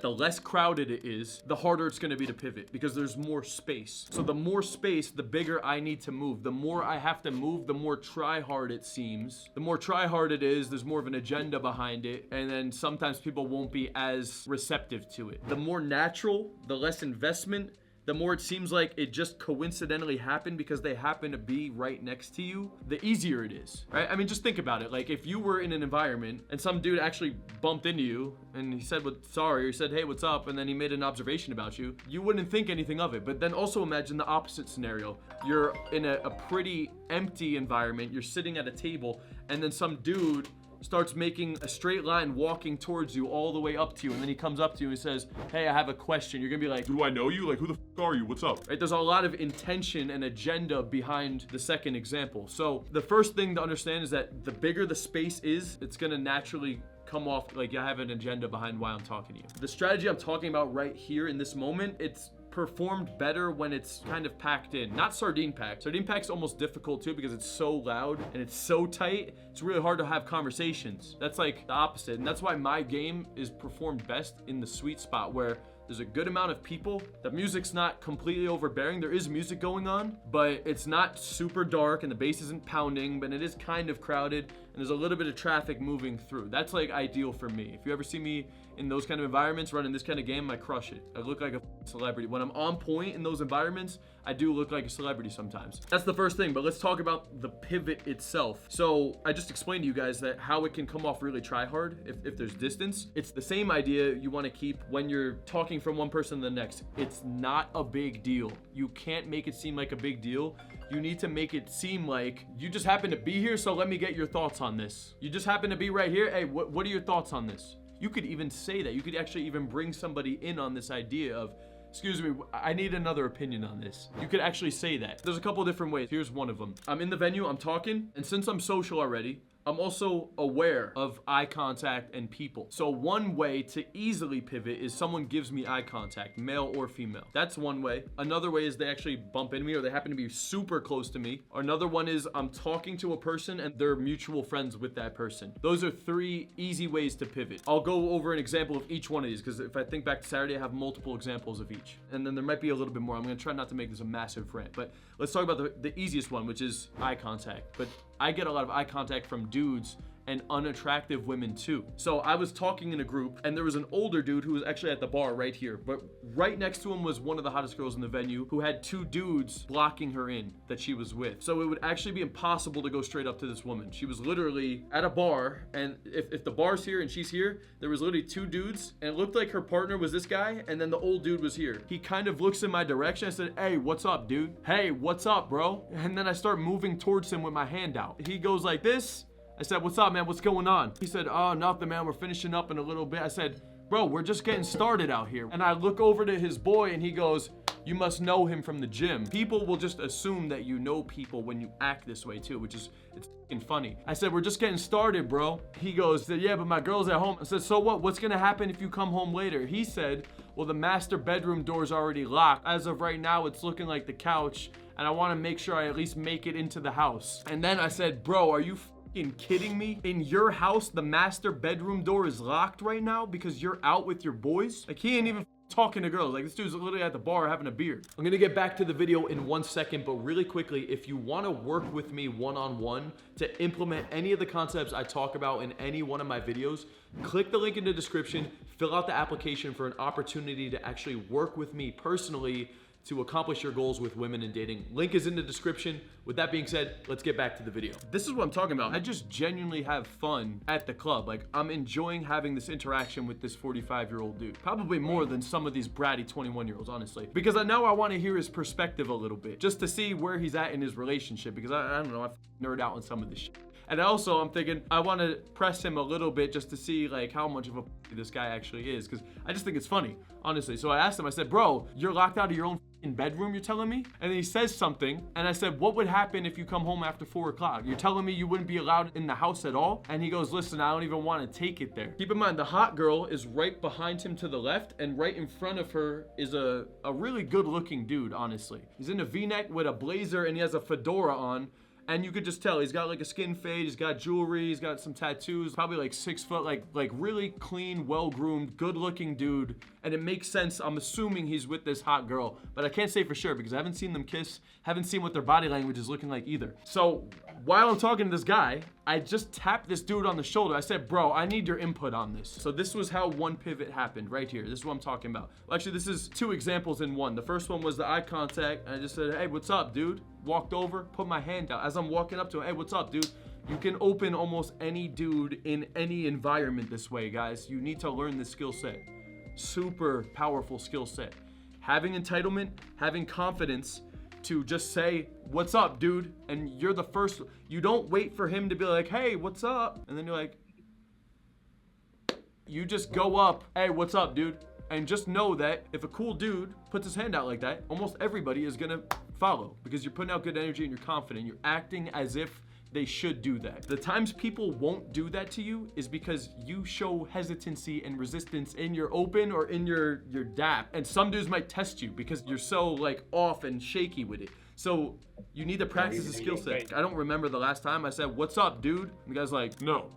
the less crowded it is, the harder it's gonna be to pivot because there's more space. So the more space, the bigger I need to move. The more I have to move, the more try hard it seems. The more try hard it is, there's more of an agenda behind it, and then sometimes people won't be as receptive to it. The more natural, the less investment, the more it seems like it just coincidentally happened because they happen to be right next to you, the easier it is, right? I mean, just think about it. Like if you were in an environment and some dude actually bumped into you and he said, sorry, or he said, hey, what's up? And then he made an observation about you, you wouldn't think anything of it. But then also imagine the opposite scenario. You're in a pretty empty environment. You're sitting at a table and then some dude starts making a straight line walking towards you all the way up to you, and then he comes up to you and says, hey, I have a question. You're gonna be like, do I know you? Like, who the f are you? What's up? Right? There's a lot of intention and agenda behind the second example. So the first thing to understand is that the bigger the space is, it's gonna naturally come off like you have an agenda behind why I'm talking to you. The strategy I'm talking about right here in this moment, it's performed better when it's kind of packed in, not sardine packed. Sardine pack's almost difficult too because it's so loud and it's so tight. It's really hard to have conversations. That's like the opposite, and that's why my game is performed best in the sweet spot where there's a good amount of people. The music's not completely overbearing. There is music going on, but it's not super dark and the bass isn't pounding, but it is kind of crowded and there's a little bit of traffic moving through. That's like ideal for me. If you ever see me in those kind of environments running this kind of game, I crush it. I look like a celebrity. When I'm on point in those environments, I do look like a celebrity sometimes. That's the first thing, but let's talk about the pivot itself. So I just explained to you guys that how it can come off really try hard if there's distance. It's the same idea you want to keep when you're talking from one person to the next. It's not a big deal. You can't make it seem like a big deal. You need to make it seem like you just happen to be here, so let me get your thoughts on this. You just happen to be right here. Hey, what are your thoughts on this? You could even say that. You could actually even bring somebody in on this idea of, excuse me, I need another opinion on this. You could actually say that. There's a couple different ways. Here's one of them. I'm in the venue, I'm talking, and since I'm social already, I'm also aware of eye contact and people. So one way to easily pivot is someone gives me eye contact, male or female. That's one way. Another way is they actually bump into me or they happen to be super close to me. Another one is I'm talking to a person and they're mutual friends with that person. Those are three easy ways to pivot. I'll go over an example of each one of these because if I think back to Saturday, I have multiple examples of each. And then there might be a little bit more. I'm gonna try not to make this a massive rant, but let's talk about the easiest one, which is eye contact. But I get a lot of eye contact from dudes and unattractive women too. So I was talking in a group and there was an older dude who was actually at the bar right here, but right next to him was one of the hottest girls in the venue who had two dudes blocking her in that she was with. So it would actually be impossible to go straight up to this woman. She was literally at a bar, and if the bar's here and she's here, there was literally two dudes and it looked like her partner was this guy and then the old dude was here. He kind of looks in my direction. I said, hey, what's up, dude? Hey, what's up, bro? And then I start moving towards him with my hand out. He goes like this. I said, what's up, man? What's going on? He said, oh, nothing, man. We're finishing up in a little bit. I said, bro, we're just getting started out here. And I look over to his boy and he goes, you must know him from the gym. People will just assume that you know people when you act this way too, which is, it's fucking funny. I said, we're just getting started, bro. He goes, yeah, but my girl's at home. I said, so what? What's gonna happen if you come home later? He said, well, the master bedroom door's already locked. As of right now, it's looking like the couch, and I wanna make sure I at least make it into the house. And then I said, bro, are you kidding me? In your house, the master bedroom door is locked right now because you're out with your boys? Like, he ain't even talking to girls. Like, this dude's literally at the bar having a beer. I'm gonna get back to the video in 1 second, but really quickly, if you wanna work with me one-on-one to implement any of the concepts I talk about in any one of my videos, click the link in the description, fill out the application for an opportunity to actually work with me personally to accomplish your goals with women in dating. Link is in the description. With that being said, let's get back to the video. This is what I'm talking about. I just genuinely have fun at the club. Like, I'm enjoying having this interaction with this 45-year-old dude. Probably more than some of these bratty 21-year-olds, honestly. Because I want to hear his perspective a little bit, just to see where he's at in his relationship, because I don't know, I nerd out on some of this shit. And also, I'm thinking, I want to press him a little bit just to see like how much of a this guy actually is, because I just think it's funny, honestly. So I asked him, I said, bro, you're locked out of your own bedroom, you're telling me? And then he says something, and I said, what would happen if you come home after 4 o'clock? You're telling me you wouldn't be allowed in the house at all? And he goes, listen, I don't even want to take it there. Keep in mind, the hot girl is right behind him to the left, and right in front of her is a really good looking dude, honestly. He's in a V-neck with a blazer, and he has a fedora on. And you could just tell he's got like a skin fade, he's got jewelry, he's got some tattoos, probably like 6 foot, like really clean, well-groomed, good-looking dude. And it makes sense. I'm assuming he's with this hot girl, but I can't say for sure because I haven't seen them kiss, haven't seen what their body language is looking like either. So while I'm talking to this guy, I just tapped this dude on the shoulder. I said, bro, I need your input on this. So this was how one pivot happened right here. This is what I'm talking about. Well, actually, this is 2 examples in one. The first one was the eye contact. And I just said, hey, what's up, dude? Walked over, put my hand out. As I'm walking up to him, hey, what's up, dude? You can open almost any dude in any environment this way, guys. You need to learn this skill set. Super powerful skill set. Having entitlement, having confidence to just say, what's up, dude? And you're the first. You don't wait for him to be like, hey, what's up? And then you're like, you just go up, hey, what's up, dude? And just know that if a cool dude puts his hand out like that, almost everybody is gonna follow because you're putting out good energy and you're confident. You're acting as if they should do that. The times people won't do that to you is because you show hesitancy and resistance in your open or in your dap. And some dudes might test you because you're so like off and shaky with it. So you need to practice the skill set. I don't remember the last time I said, what's up, dude? And the guy's like, no.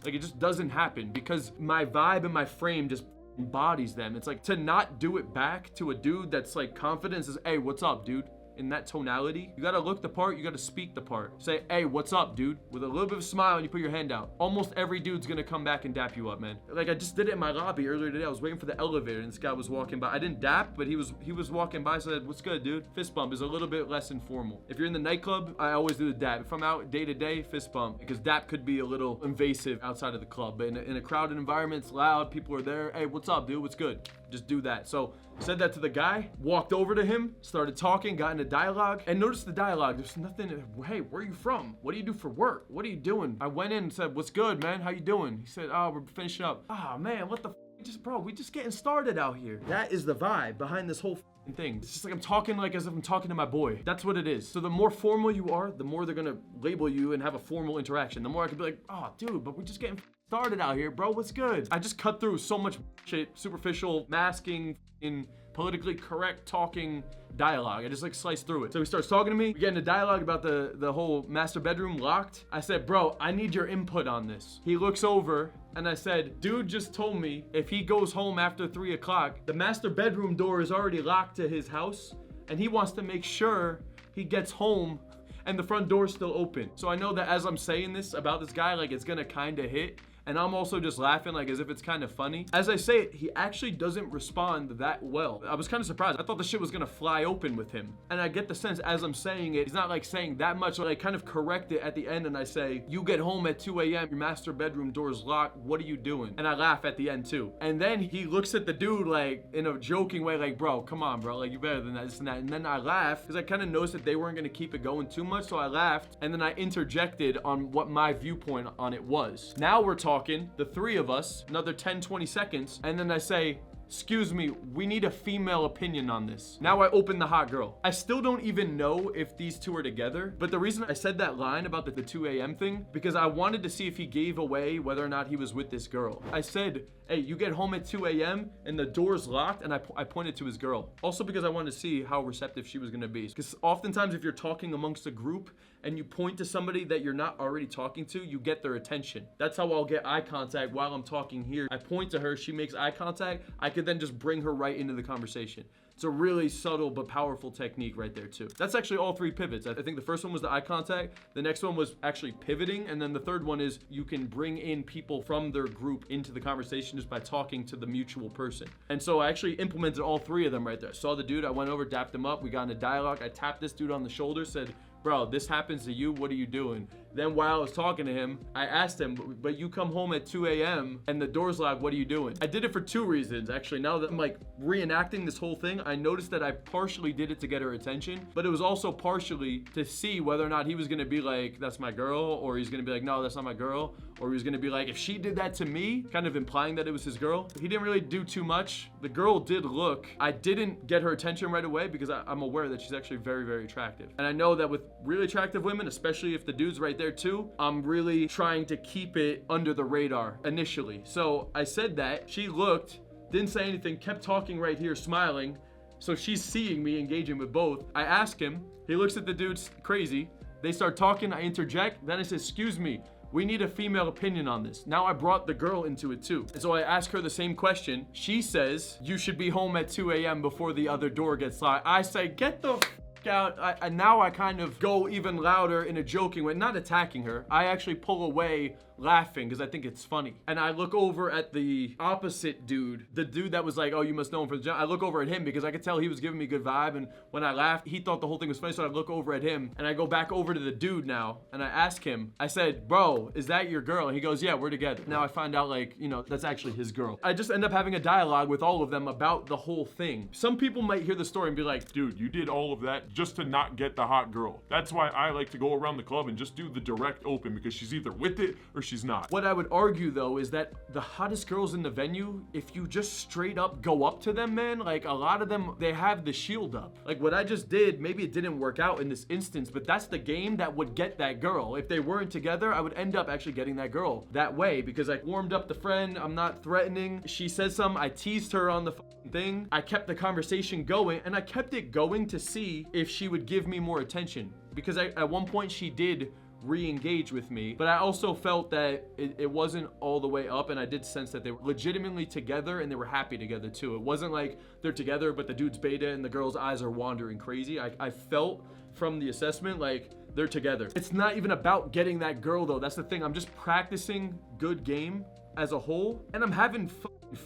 Like it just doesn't happen because my vibe and my frame just embodies them. It's like to not do it back to a dude that's like confident says, hey, what's up, dude? In that tonality, you gotta look the part, you gotta speak the part. Say, hey, what's up, dude? With a little bit of a smile and you put your hand out. Almost every dude's gonna come back and dap you up, man. Like I just did it in my lobby earlier today. I was waiting for the elevator and this guy was walking by. I didn't dap, but he was walking by, so I said, what's good, dude? Fist bump is a little bit less informal. If you're in the nightclub, I always do the dap. If I'm out day to day, fist bump, because dap could be a little invasive outside of the club. But in a crowded environment, it's loud, people are there. Hey, what's up, dude? What's good? Just do that. So said that to the guy, walked over to him, started talking, got into dialogue, and notice the dialogue. There's nothing. Hey, where are you from? What do you do for work? What are you doing? I went in and said, what's good, man? How you doing? He said, oh, we're finishing up. Ah, man, what the we just getting started out here. That is the vibe behind this whole thing. It's just like I'm talking like as if I'm talking to my boy. That's what it is. So the more formal you are, the more they're gonna label you and have a formal interaction. The more I could be like, oh, dude, but we're just getting started out here, bro. What's good? I just cut through so much shit, superficial, masking, in politically correct talking dialogue. I just like sliced through it. So he starts talking to me. We get into dialogue about the whole master bedroom locked. I said, bro, I need your input on this. He looks over and I said, dude just told me if he goes home after 3 o'clock, the master bedroom door is already locked to his house and he wants to make sure he gets home and the front door's still open. So I know that as I'm saying this about this guy, like it's gonna kind of hit. And I'm also just laughing like as if it's kind of funny. As I say it, he actually doesn't respond that well. I was kind of surprised. I thought the shit was gonna fly open with him. And I get the sense as I'm saying it, he's not like saying that much. So I kind of correct it at the end and I say, you get home at 2 a.m., your master bedroom door's locked, what are you doing? And I laugh at the end too. And then he looks at the dude like in a joking way, like, bro, come on, bro, like you better than that, this and that. And then I laugh because I kind of noticed that they weren't gonna keep it going too much. So I laughed and then I interjected on what my viewpoint on it was. Now we're talking, the 3 of us, another 10, 20 seconds, and then I say, excuse me, we need a female opinion on this. Now I open the hot girl. I still don't even know if these 2 are together, but the reason I said that line about the 2 a.m. thing, because I wanted to see if he gave away whether or not he was with this girl. I said, hey, you get home at 2 a.m. and the door's locked, and I pointed to his girl. Also because I wanted to see how receptive she was gonna be. Because oftentimes if you're talking amongst a group and you point to somebody that you're not already talking to, you get their attention. That's how I'll get eye contact while I'm talking here. I point to her, she makes eye contact, I could then just bring her right into the conversation. It's a really subtle but powerful technique right there too. That's actually all 3 pivots. I think the first one was the eye contact. The next one was actually pivoting. And then the third one is you can bring in people from their group into the conversation just by talking to the mutual person. And so I actually implemented all 3 of them right there. I saw the dude, I went over, dapped him up. We got into dialogue. I tapped this dude on the shoulder, said, bro, this happens to you, what are you doing? Then while I was talking to him, I asked him, but you come home at 2 a.m. and the door's locked, what are you doing? I did it for 2 reasons, actually. Now that I'm like reenacting this whole thing, I noticed that I partially did it to get her attention, but it was also partially to see whether or not he was gonna be like, that's my girl, or he's gonna be like, no, that's not my girl, or he was gonna be like, if she did that to me, kind of implying that it was his girl. He didn't really do too much. The girl did look. I didn't get her attention right away because I'm aware that she's actually very, very attractive. And I know that with really attractive women, especially if the dude's right there too, I'm really trying to keep it under the radar initially. So I said that, she looked, didn't say anything, kept talking right here, smiling. So she's seeing me engaging with both. I ask him, he looks at the dude's crazy, They start talking, I interject, then I say, excuse me, we need a female opinion on this. Now I brought the girl into it too. And so I ask her the same question. She says, you should be home at 2 a.m. before the other door gets locked. I say, get the out. And now I kind of go even louder in a joking way, not attacking her. I actually pull away laughing because I think it's funny. And I look over at the opposite dude, the dude that was like, oh, you must know him from the gym. I look over at him because I could tell he was giving me a good vibe. And when I laughed, he thought the whole thing was funny. So I look over at him and I go back over to the dude now and I ask him, I said, bro, is that your girl? And he goes, yeah, we're together. Now I find out like, you know, that's actually his girl. I just end up having a dialogue with all of them about the whole thing. Some people might hear the story and be like, dude, you did all of that just to not get the hot girl. That's why I like to go around the club and just do the direct open, because she's either with it or she's not. What I would argue though is that the hottest girls in the venue, if you just straight up go up to them, man, like a lot of them, they have the shield up. Like what I just did, maybe it didn't work out in this instance, but that's the game that would get that girl. If they weren't together, I would end up actually getting that girl that way, because I warmed up the friend, I'm not threatening. She said something, I teased her on the thing. I kept the conversation going, and I kept it going to see if she would give me more attention, because at one point she did re-engage with me, but I also felt that it wasn't all the way up, and I did sense that they were legitimately together and they were happy together too. It wasn't like they're together but the dude's beta and the girl's eyes are wandering crazy. I felt from the assessment like they're together. It's not even about getting that girl though. That's the thing. I'm just practicing good game as a whole, and I'm having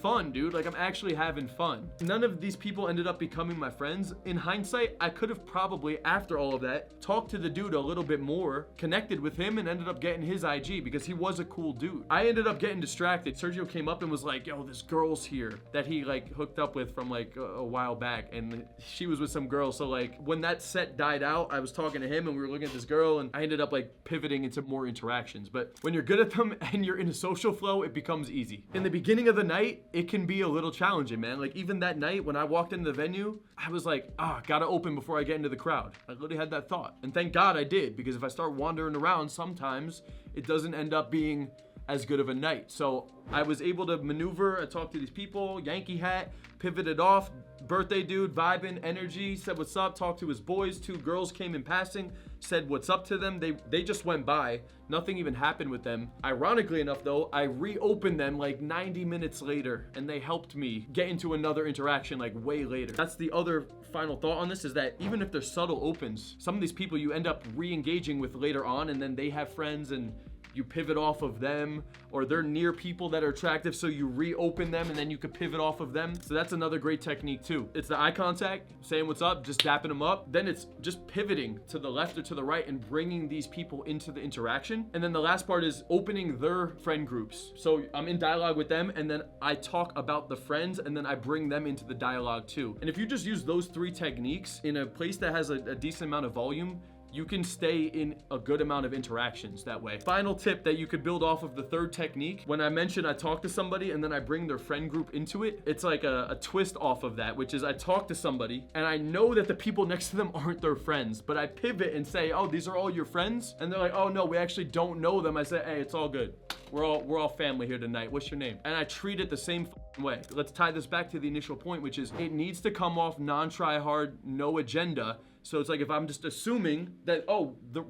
fun, dude. Like I'm actually having fun. None of these people ended up becoming my friends. In hindsight, I could have probably, after all of that, talked to the dude a little bit more, connected with him, and ended up getting his IG because he was a cool dude. I ended up getting distracted. Sergio came up and was like, yo, this girl's here, that he like hooked up with from like a while back, and she was with some girl. So like when that set died out, I was talking to him and we were looking at this girl, and I ended up like pivoting into more interactions. But when you're good at them and you're in a social flow, it becomes easy. In the beginning of the night, it can be a little challenging, man. Like even that night when I walked into the venue, I was like, gotta open before I get into the crowd. I literally had that thought. And thank God I did, because if I start wandering around, sometimes it doesn't end up being as good of a night. So I was able to maneuver. I talked to these people, Yankee hat, pivoted off, birthday dude, vibing, energy, said what's up, talked to his boys. 2 girls came in passing, said what's up to them. They just went by. Nothing even happened with them. Ironically enough though, I reopened them like 90 minutes later, and they helped me get into another interaction like way later. That's the other final thought on this, is that even if they're subtle opens, some of these people you end up re-engaging with later on, and then they have friends and you pivot off of them, or they're near people that are attractive, so you reopen them and then you could pivot off of them. So that's another great technique too. It's the eye contact, saying what's up, just dapping them up. Then it's just pivoting to the left or to the right and bringing these people into the interaction. And then the last part is opening their friend groups. So I'm in dialogue with them, and then I talk about the friends, and then I bring them into the dialogue too. And if you just use those 3 techniques in a place that has a decent amount of volume, you can stay in a good amount of interactions that way. Final tip that you could build off of the 3rd technique, when I mentioned I talk to somebody and then I bring their friend group into it, it's like a twist off of that, which is I talk to somebody and I know that the people next to them aren't their friends, but I pivot and say, oh, these are all your friends? And they're like, oh no, we actually don't know them. I say, hey, it's all good. We're all family here tonight. What's your name? And I treat it the same way. Let's tie this back to the initial point, which is it needs to come off non-try hard, no agenda. So it's like if I'm just assuming that,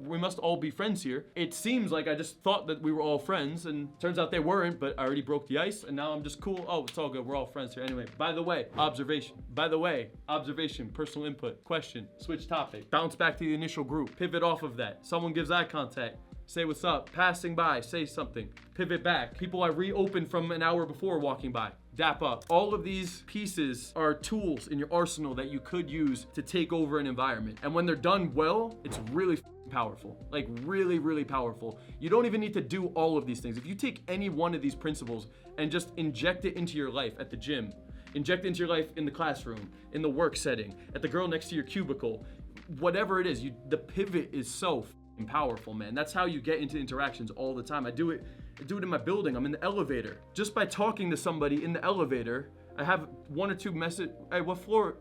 we must all be friends here, it seems like I just thought that we were all friends, and turns out they weren't, but I already broke the ice, and now I'm just cool. Oh, it's all good. We're all friends here. Anyway, by the way, observation, personal input, question, switch topic, bounce back to the initial group, pivot off of that. Someone gives eye contact, say what's up, passing by, say something, pivot back. People I reopened from an hour before walking by, dap up. All of these pieces are tools in your arsenal that you could use to take over an environment. And when they're done well, it's really powerful, like really, really powerful. You don't even need to do all of these things. If you take any one of these principles and just inject it into your life at the gym, inject it into your life in the classroom, in the work setting, at the girl next to your cubicle, whatever it is, the pivot is so powerful, man. That's how you get into interactions all the time. I do it in my building. I'm in the elevator. Just by talking to somebody in the elevator, I have 1 or 2 message. Hey, what floor?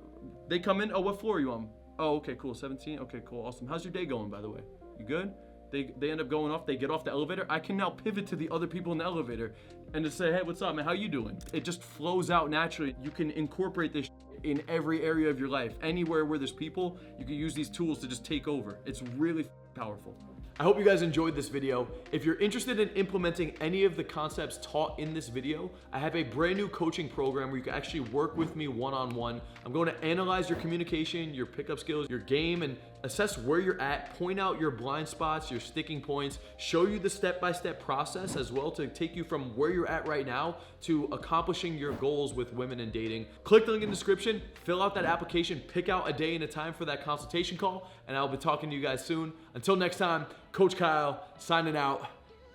They come in. Oh, what floor are you on? Oh, okay, cool. 17. Okay, cool. Awesome. How's your day going, by the way? You good? They end up going off. They get off the elevator. I can now pivot to the other people in the elevator and just say, hey, what's up, man? How you doing? It just flows out naturally. You can incorporate this in every area of your life. Anywhere where there's people, you can use these tools to just take over. It's really powerful. I hope you guys enjoyed this video. If you're interested in implementing any of the concepts taught in this video, I have a brand new coaching program where you can actually work with me one-on-one. I'm going to analyze your communication, your pickup skills, your game, and assess where you're at, point out your blind spots, your sticking points, show you the step-by-step process as well to take you from where you're at right now to accomplishing your goals with women and dating. Click the link in the description, fill out that application, pick out a day and a time for that consultation call, and I'll be talking to you guys soon. Until next time, Coach Kyle signing out.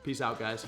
Peace out, guys.